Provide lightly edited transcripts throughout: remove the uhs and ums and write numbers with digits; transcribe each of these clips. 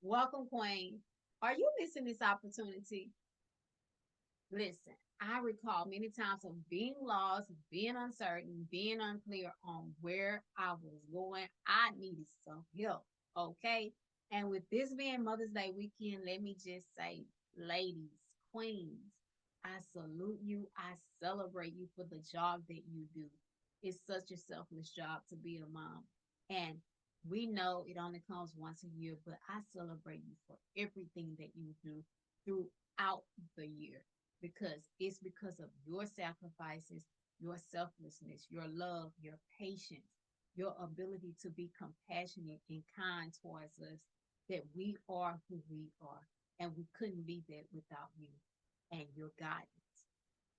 Welcome, Queen. Are you missing this opportunity? Listen, I recall many times of being lost, being uncertain, being unclear on where I was going. I needed some help. Okay. And with this being Mother's Day weekend, let me just say, ladies, queens, I salute you. I celebrate you for the job that you do. It's such a selfless job to be a mom. And we know it only comes once a year, but I celebrate you for everything that you do throughout the year because of your sacrifices, your selflessness, your love, your patience, your ability to be compassionate and kind towards us that we are who we are. And we couldn't be that without you and your guidance.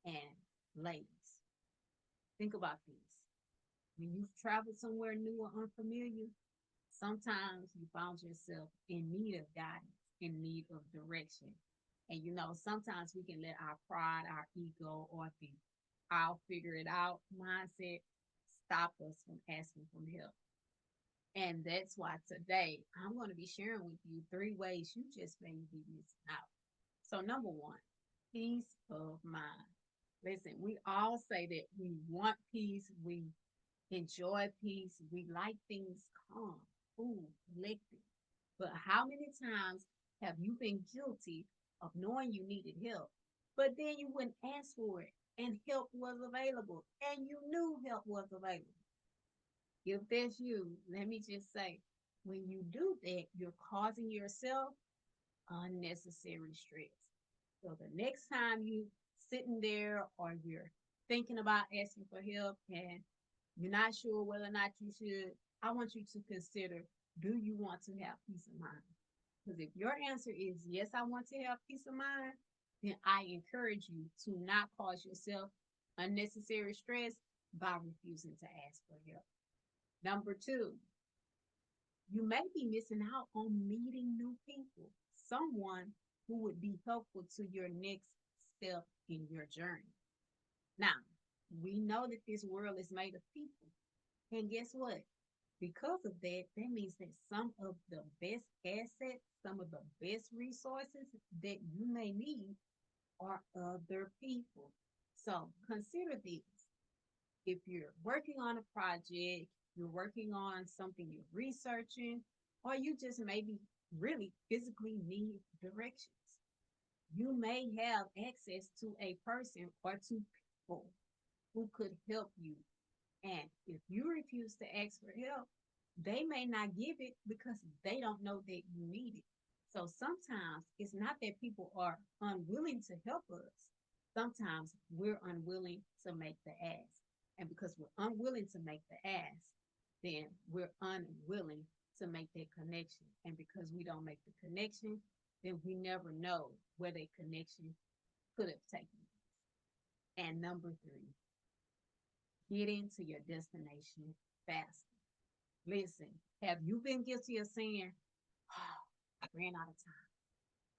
And ladies, think about this. When you've traveled somewhere new or unfamiliar, sometimes you found yourself in need of guidance, in need of direction. And sometimes we can let our pride, our ego, or the I'll figure it out mindset stop us from asking for help. And that's why today I'm going to be sharing with you three ways you just may be missing out. So, number one, peace of mind. Listen, we all say that we want peace, we enjoy peace, we like things calm, cool, collected. But how many times have you been guilty of knowing you needed help, but then you wouldn't ask for it and help was available and you knew help was available? If that's you, let me just say, when you do that, you're causing yourself unnecessary stress. So the next time you sitting there or you're thinking about asking for help and you're not sure whether or not you should, I want you to consider, do you want to have peace of mind? Because if your answer is yes, I want to have peace of mind, then I encourage you to not cause yourself unnecessary stress by refusing to ask for help. Number two, you may be missing out on meeting new people, someone who would be helpful to your next step in your journey. Now, we know that this world is made of people. And guess what? Because of that, that means that some of the best assets, some of the best resources that you may need are other people. So consider this. If you're working on a project, you're working on something you're researching, or you just maybe really physically need directions, you may have access to a person or two people who could help you. And if you refuse to ask for help, they may not give it because they don't know that you need it. So sometimes it's not that people are unwilling to help us. Sometimes we're unwilling to make the ask. And because we're unwilling to make the ask, then we're unwilling to make that connection. And because we don't make the connection, then we never know where that connection could have taken us. And number three, getting to your destination faster. Listen, have you been guilty of saying, oh, I ran out of time.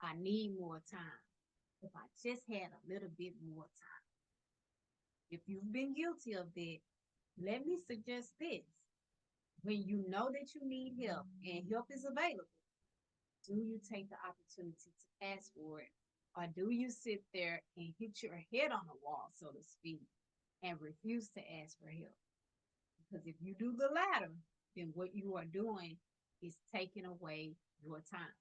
I need more time. If I just had a little bit more time. If you've been guilty of that, let me suggest this. When you know that you need help and help is available, do you take the opportunity to ask for it? Or do you sit there and hit your head on the wall, so to speak, and refuse to ask for help? Because if you do the latter, then what you are doing is taking away your time.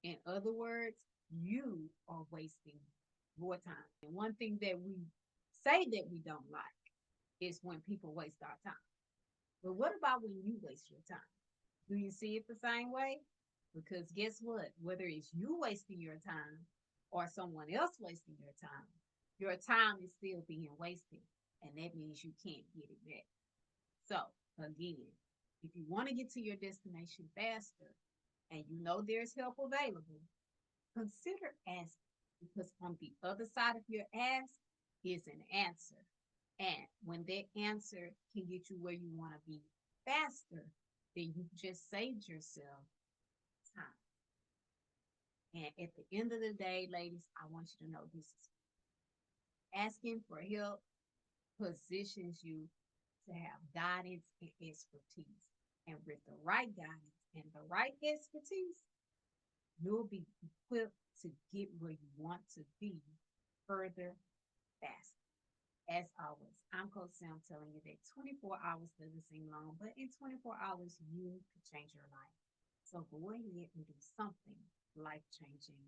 In other words, you are wasting your time. And one thing that we say that we don't like is when people waste our time. But what about when you waste your time? Do you see it the same way? Because guess what? Whether it's you wasting your time or someone else wasting your time is still being wasted. And that means you can't get it back. So, again, if you want to get to your destination faster and you know there's help available, consider asking because on the other side of your ask is an answer. And when that answer can get you where you want to be faster, then you just saved yourself time. And at the end of the day, ladies, I want you to know this is asking for help positions you to have guidance and expertise. And with the right guidance and the right expertise, you'll be equipped to get where you want to be further, faster. As always, I'm Coach Sam telling you that 24 hours doesn't seem long, but in 24 hours, you could change your life. So go ahead and do something life changing